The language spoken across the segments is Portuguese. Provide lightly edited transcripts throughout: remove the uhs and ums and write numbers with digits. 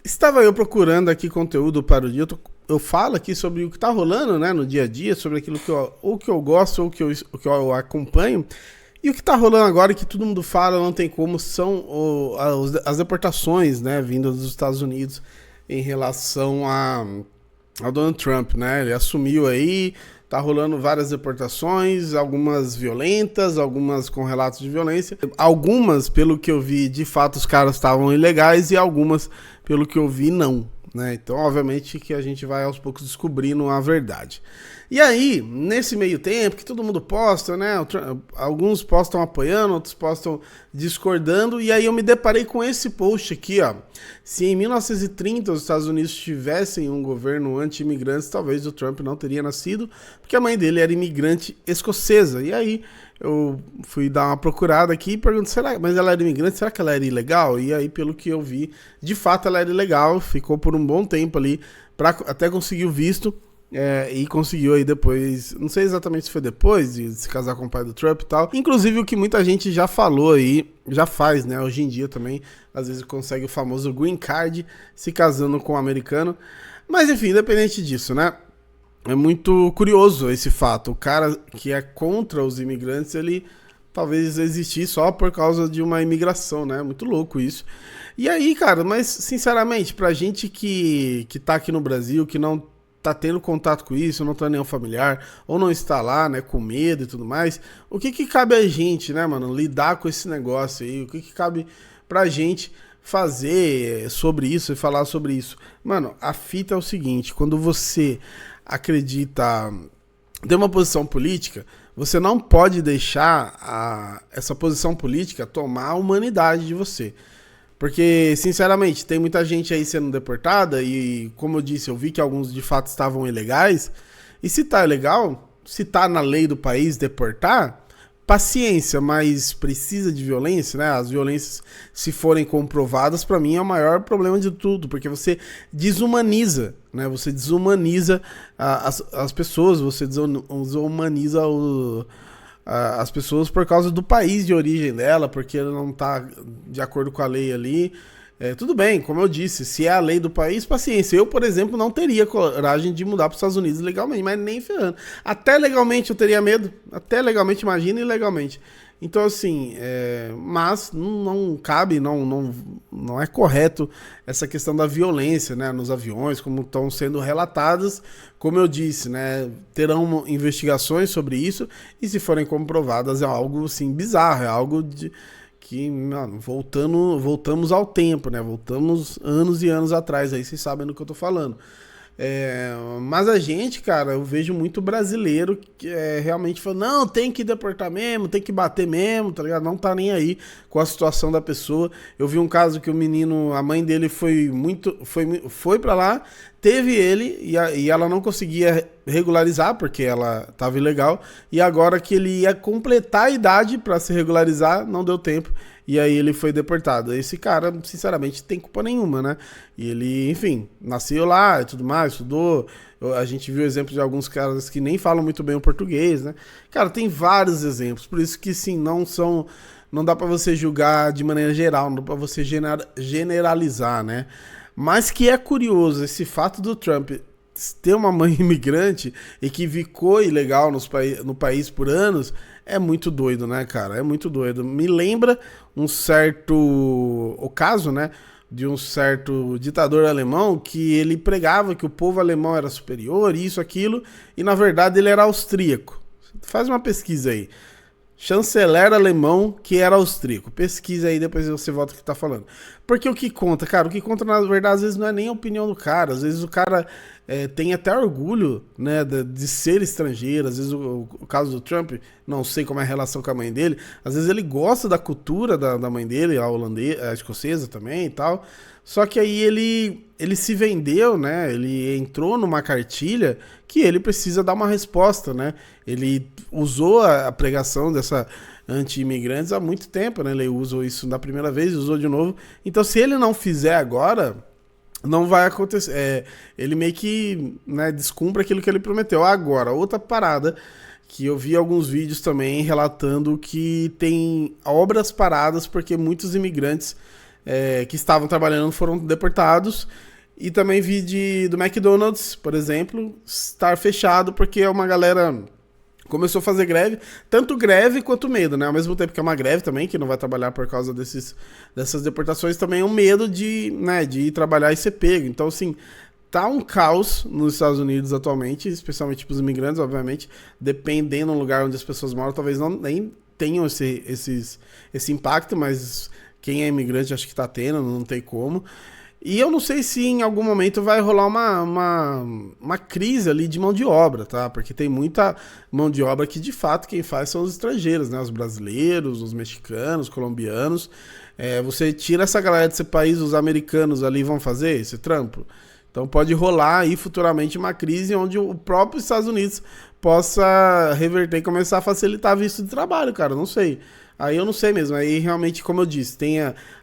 Estava eu procurando aqui conteúdo para o dia. Eu falo aqui sobre o que está rolando, né, no dia a dia, sobre aquilo que eu gosto ou o que eu acompanho. E o que está rolando agora, que todo mundo fala, não tem como, são as deportações, né, vindas dos Estados Unidos em relação ao Donald Trump, né? Ele assumiu aí, tá rolando várias deportações, algumas violentas, algumas com relatos de violência. Algumas, pelo que eu vi, de fato os caras estavam ilegais e algumas, pelo que eu vi, não. Né? Então, obviamente, que a gente vai aos poucos descobrindo a verdade. E aí, nesse meio tempo, que todo mundo posta, né? Alguns postam apoiando, outros postam discordando, e aí eu me deparei com esse post aqui, ó. Se em 1930 os Estados Unidos tivessem um governo anti-imigrantes, talvez o Trump não teria nascido, porque a mãe dele era imigrante escocesa. E aí eu fui dar uma procurada aqui e pergunto, mas ela era imigrante, será que ela era ilegal? E aí, pelo que eu vi, de fato ela era ilegal, ficou por um bom tempo ali, até conseguir o visto, e conseguiu aí depois, não sei exatamente se foi depois de se casar com o pai do Trump e tal, inclusive o que muita gente já falou aí, já faz, né, hoje em dia também, às vezes consegue o famoso green card se casando com um americano, mas enfim, independente disso, né, é muito curioso esse fato. O cara que é contra os imigrantes, ele talvez existir só por causa de uma imigração, né? Muito louco isso. E aí, cara, mas sinceramente, pra gente que tá aqui no Brasil, que não tá tendo contato com isso, não tá nenhum familiar, ou não está lá, né, com medo e tudo mais, o que cabe a gente, né, mano, lidar com esse negócio aí? O que cabe pra gente fazer sobre isso e falar sobre isso? Mano, a fita é o seguinte, quando você acredita, tem uma posição política, você não pode deixar essa posição política tomar a humanidade de você. Porque, sinceramente, tem muita gente aí sendo deportada e, como eu disse, eu vi que alguns de fato estavam ilegais. E se tá ilegal, se tá na lei do país deportar, paciência, mas precisa de violência, né? As violências, se forem comprovadas, pra mim é o maior problema de tudo, porque você desumaniza, né? Você desumaniza as pessoas, você desumaniza as pessoas por causa do país de origem dela, porque ela não tá de acordo com a lei ali. Tudo bem, como eu disse, se é a lei do país, paciência. Eu, por exemplo, não teria coragem de mudar para os Estados Unidos legalmente, mas nem ferrando. Até legalmente eu teria medo, até legalmente, imagina ilegalmente. Então, assim, mas não cabe, não é correto essa questão da violência, né, nos aviões, como estão sendo relatadas. Como eu disse, né, terão investigações sobre isso e, se forem comprovadas, é algo, assim, bizarro, é algo que, mano, voltamos ao tempo, né? Voltamos anos e anos atrás, aí vocês sabem do que eu tô falando. Mas a gente, cara, eu vejo muito brasileiro que realmente fala, não, tem que deportar mesmo, tem que bater mesmo, tá ligado? Não tá nem aí com a situação da pessoa. Eu vi um caso que o menino, a mãe dele foi pra lá, teve ele e ela não conseguia regularizar porque ela tava ilegal, e agora que ele ia completar a idade pra se regularizar, não deu tempo. E aí ele foi deportado. Esse cara, sinceramente, tem culpa nenhuma, né? E ele, enfim, nasceu lá e tudo mais, estudou. A gente viu exemplos de alguns caras que nem falam muito bem o português, né? Cara, tem vários exemplos. Por isso que, sim, não dá pra você julgar de maneira geral, não dá pra você generalizar, né? Mas que é curioso esse fato do Trump ter uma mãe imigrante e que ficou ilegal no país por anos, é muito doido, né, cara? É muito doido. Me lembra o caso, né, de um certo ditador alemão que ele pregava que o povo alemão era superior, isso, aquilo, e na verdade ele era austríaco. Faz uma pesquisa aí. Chanceler alemão que era austríaco. Pesquisa aí, depois você volta o que tá falando. Porque o que conta, cara, o que conta na verdade às vezes não é nem a opinião do cara, às vezes o cara tem até orgulho, né, de ser estrangeiro, às vezes o caso do Trump, não sei como é a relação com a mãe dele, às vezes ele gosta da cultura da mãe dele, a holandesa, a escocesa também e tal, só que aí ele se vendeu, né, ele entrou numa cartilha que ele precisa dar uma resposta, né, ele usou a pregação dessa anti-imigrantes há muito tempo, né, ele usou isso da primeira vez, usou de novo, então se ele não fizer agora, não vai acontecer. Ele meio que, né, descumpre aquilo que ele prometeu. Agora, outra parada que eu vi alguns vídeos também relatando que tem obras paradas porque muitos imigrantes que estavam trabalhando foram deportados. E também vi do McDonald's, por exemplo, estar fechado porque uma galera começou a fazer greve, tanto greve quanto medo, né? Ao mesmo tempo que é uma greve também, que não vai trabalhar por causa dessas deportações, também é um medo de ir trabalhar e ser pego. Então, assim, tá um caos nos Estados Unidos atualmente, especialmente para os imigrantes, obviamente, dependendo do lugar onde as pessoas moram, talvez nem tenham esse impacto, mas quem é imigrante acho que tá tendo, não tem como. E eu não sei se em algum momento vai rolar uma crise ali de mão de obra, tá? Porque tem muita mão de obra que, de fato, quem faz são os estrangeiros, né? Os brasileiros, os mexicanos, os colombianos. Você tira essa galera desse país, os americanos ali vão fazer esse trampo. Então pode rolar aí futuramente uma crise onde o próprio Estados Unidos possa reverter e começar a facilitar visto de trabalho, cara. Não sei. Aí eu não sei mesmo. Aí realmente, como eu disse,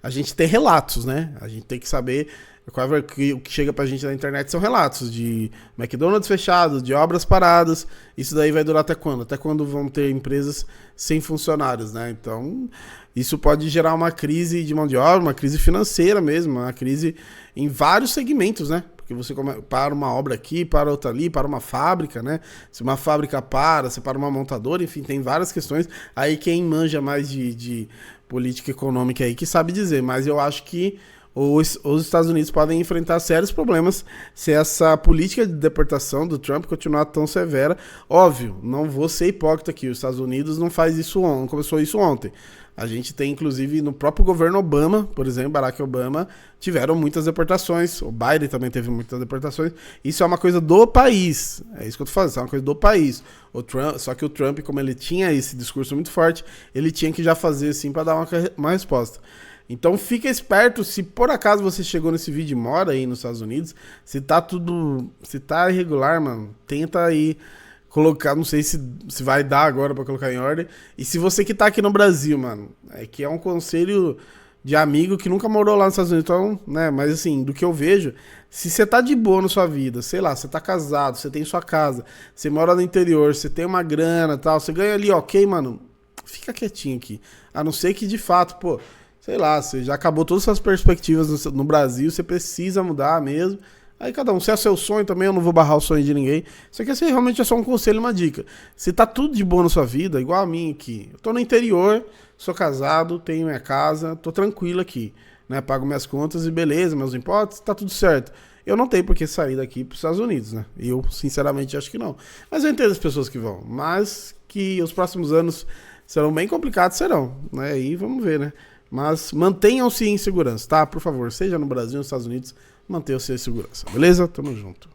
a gente tem relatos, né? A gente tem que saber. O que chega pra gente na internet são relatos de McDonald's fechado, de obras paradas. Isso daí vai durar até quando? Até quando vão ter empresas sem funcionários, né? Então, isso pode gerar uma crise de mão de obra, uma crise financeira mesmo, uma crise em vários segmentos, né? Porque você para uma obra aqui, para outra ali, para uma fábrica, né? Se uma fábrica você para uma montadora, enfim, tem várias questões. Aí quem manja mais de política econômica aí que sabe dizer, mas eu acho que os Estados Unidos podem enfrentar sérios problemas se essa política de deportação do Trump continuar tão severa. Óbvio, não vou ser hipócrita aqui, os Estados Unidos não começou isso ontem. A gente tem, inclusive, no próprio governo Obama, por exemplo, Barack Obama, tiveram muitas deportações. O Biden também teve muitas deportações. Isso é uma coisa do país. É isso que eu tô falando, isso é uma coisa do país. Só que o Trump, como ele tinha esse discurso muito forte, ele tinha que já fazer assim para dar uma resposta. Então fica esperto, se por acaso você chegou nesse vídeo e mora aí nos Estados Unidos, se tá irregular, mano, tenta aí colocar, não sei se vai dar agora pra colocar em ordem. E se você que tá aqui no Brasil, mano, que é um conselho de amigo que nunca morou lá nos Estados Unidos, então, né, mas assim, do que eu vejo, se você tá de boa na sua vida, sei lá, você tá casado, você tem sua casa, você mora no interior, você tem uma grana e tal, você ganha ali, ok, mano, fica quietinho aqui. A não ser que de fato, pô, sei lá, você já acabou todas as suas perspectivas no Brasil, você precisa mudar mesmo. Aí cada um, se é seu sonho também, eu não vou barrar o sonho de ninguém. Isso aqui realmente é só um conselho, uma dica. Se tá tudo de boa na sua vida, igual a mim aqui. Eu tô no interior, sou casado, tenho minha casa, tô tranquilo aqui, né? Pago minhas contas e beleza, meus impostos, tá tudo certo. Eu não tenho por que sair daqui pros Estados Unidos, né? Eu, sinceramente, acho que não. Mas eu entendo as pessoas que vão. Mas que os próximos anos serão bem complicados, serão, né? E vamos ver, né? Mas mantenham-se em segurança, tá? Por favor, seja no Brasil ou nos Estados Unidos, mantenham-se em segurança, beleza? Tamo junto.